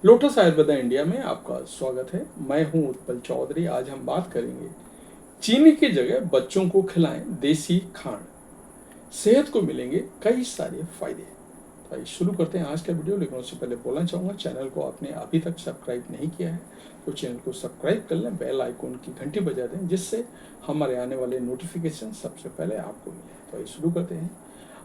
Lotus Ayurveda India में आपका स्वागत है। मैं हूं उत्पल चौधरी। आज हम बात करेंगे चीनी की जगह बच्चों को खिलाएं देसी खांड, सेहत को मिलेंगे कई सारे फायदे। तो आइए शुरू करते हैं आज का वीडियो। लेकिन उससे पहले बोलना चाहूँगा, चैनल को आपने अभी तक सब्सक्राइब नहीं किया है तो चैनल को सब्सक्राइब कर लें, बेल आइकॉन की घंटी बजा दें, जिससे हमारे आने वाले नोटिफिकेशन सबसे पहले आपको मिले। तो आइए शुरू करते हैं।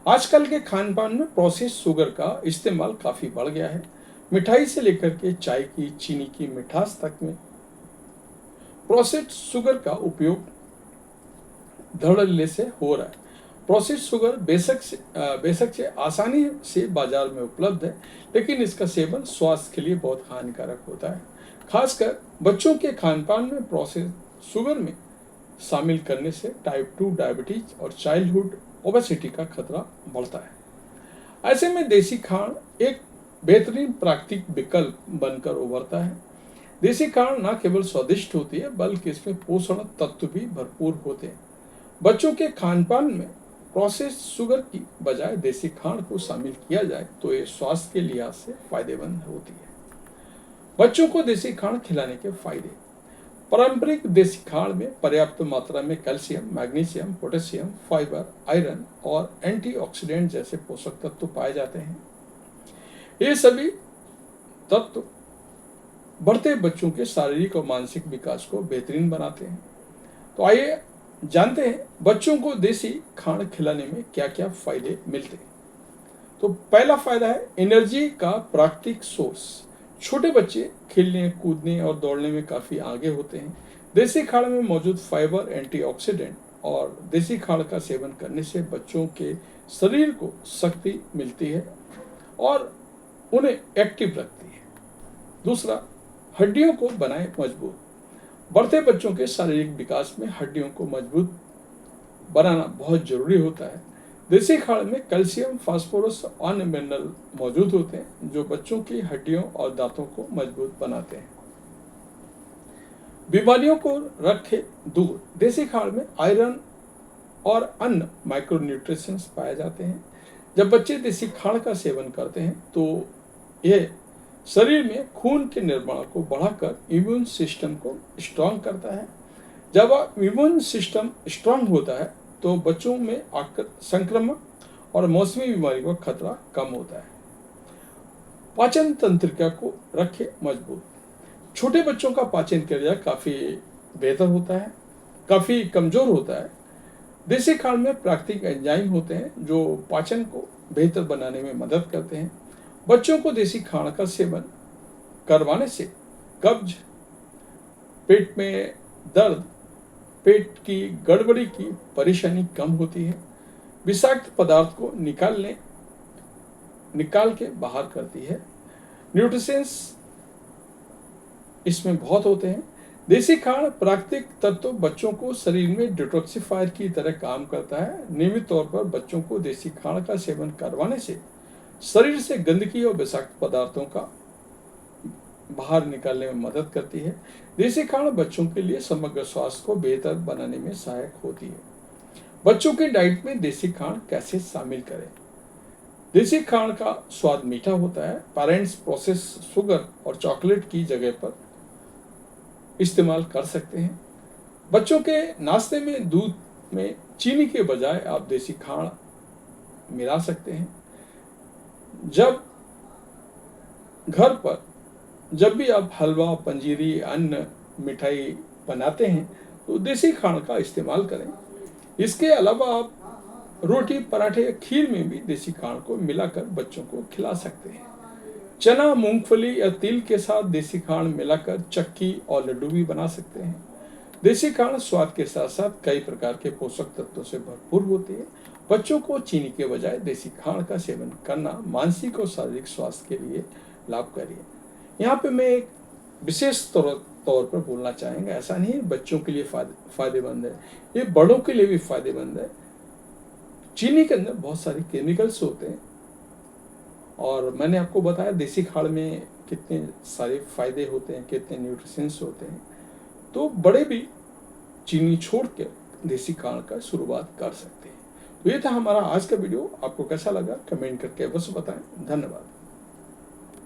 आजकल के खान पान में प्रोसेस शुगर का इस्तेमाल काफ़ी बढ़ गया है। मिठाई से लेकर के चाय की, चीनी की मिठास तक में प्रोसेस्ड शुगर का उपयोग धड़ल्ले से हो रहा है। प्रोसेस्ड शुगर बेशक से आसानी से बाजार में उपलब्ध है, लेकिन इसका सेवन स्वास्थ्य के लिए बहुत हानिकारक होता है। खासकर बच्चों के खान पान में प्रोसेस्ड शुगर में शामिल करने से टाइप 2 डायबिटीज और चाइल्डहुड ओबेसिटी का खतरा बढ़ता है। ऐसे में देसी खांड एक बेहतरीन प्राकृतिक विकल्प बनकर उभरता है। देसी खांड न केवल स्वादिष्ट होती है, बल्कि इसमें पोषण तत्व भी भरपूर होते हैं। बच्चों के खान पान में प्रोसेस्ड शुगर की बजाय देसी खांड को शामिल किया जाए तो ये स्वास्थ्य के लिहाज से फायदेमंद होती है। बच्चों को देसी खांड खिलाने के फायदे। पारंपरिक देसी खांड में पर्याप्त मात्रा में calcium, magnesium, potassium, fibre, iron और एंटीऑक्सीडेंट जैसे पोषक तत्व पाए जाते हैं। ये सभी तत्व बढ़ते बच्चों के शारीरिक और मानसिक विकास को बेहतरीन बनाते हैं। तो आइए जानते हैं बच्चों को देसी खांड खिलाने में क्या क्या फायदे मिलते हैं। तो पहला फायदा है एनर्जी का प्राकृतिक सोर्स। छोटे बच्चे खेलने, कूदने और दौड़ने में काफ़ी आगे होते हैं। देसी खांड में मौजूद फाइबर, एंटीऑक्सीडेंट और देसी खांड का सेवन करने से बच्चों के शरीर को शक्ति मिलती है और उन्हें एक्टिव रखती है। दूसरा, हड्डियों को बनाए मजबूत। बढ़ते बच्चों के शारीरिक विकास में हड्डियों को मजबूत बनाना बहुत जरूरी होता है। देसी खांड में कैल्शियम, फास्फोरस और अन्य मिनरल मौजूद होते हैं जो बच्चों की हड्डियों और दांतों को मजबूत बनाते हैं। बीमारियों को रखे दूर। देसी खांड में आयरन और अन्य माइक्रोन्यूट्रिशंस पाए जाते हैं। जब बच्चे देसी खांड का सेवन करते हैं तो यह शरीर में खून के निर्माण को बढ़ाकर इम्यून सिस्टम को स्ट्रांग करता है। जब इम्यून सिस्टम स्ट्रांग होता है तो बच्चों में संक्रमण और मौसमी बीमारी का खतरा कम होता है। पाचन तंत्रिका को रखे मजबूत। छोटे बच्चों का पाचन क्रिया काफ़ी बेहतर होता है, काफ़ी कमज़ोर होता है। देसी खांड में प्राकृतिक एंजाइम होते हैं जो पाचन को बेहतर बनाने में मदद करते हैं। बच्चों को देसी खांड का सेवन करवाने से कब्ज, पेट में दर्द, पेट की गड़बड़ी की परेशानी कम होती है। विषाक्त पदार्थ को निकाल के बाहर करती है। न्यूट्रिशंस इसमें बहुत होते हैं। देसी खांड प्राकृतिक तत्व बच्चों को शरीर में डिटॉक्सिफायर की तरह काम करता है। नियमित तौर पर बच्चों को देसी खांड का सेवन करवाने से शरीर से गंदगी और विषाक्त पदार्थों का बाहर निकालने में मदद करती है। देसी खांड बच्चों के लिए समग्र स्वास्थ्य को बेहतर बनाने में सहायक होती है। बच्चों की डाइट में देसी खांड कैसे शामिल करें। देसी खांड का स्वाद मीठा होता है। पेरेंट्स प्रोसेस शुगर और चॉकलेट की जगह पर इस्तेमाल कर सकते हैं। बच्चों के नाश्ते में दूध में चीनी के बजाय आप देसी खांड मिला सकते हैं। जब भी आप हलवा, पंजीरी, अन्य मिठाई बनाते हैं तो देसी खांड का इस्तेमाल करें। इसके अलावा आप रोटी, पराठे या खीर में भी देसी खांड को मिलाकर बच्चों को खिला सकते हैं। चना, मूंगफली या तिल के साथ देसी खांड मिलाकर चक्की और लड्डू भी बना सकते हैं। देसी खांड स्वाद के साथ साथ कई प्रकार के पोषक तत्वों से भरपूर होती है। बच्चों को चीनी के बजाय देसी खांड का सेवन करना मानसिक और शारीरिक स्वास्थ्य के लिए लाभकारी है। यहाँ पे मैं एक विशेष तौर पर बोलना चाहेंगे, ऐसा नहीं बच्चों के लिए फायदेमंद है, ये बड़ों के लिए भी फायदेमंद है। चीनी के अंदर बहुत सारे केमिकल्स होते हैं और मैंने आपको बताया देसी खांड में कितने सारे फायदे होते हैं, कितने न्यूट्रिशंस होते हैं। तो बड़े भी चीनी छोड़ के देसी खांड का शुरुआत कर सकते हैं। तो ये था हमारा आज का वीडियो। आपको कैसा लगा कमेंट करके अवश्य बताएं। धन्यवाद।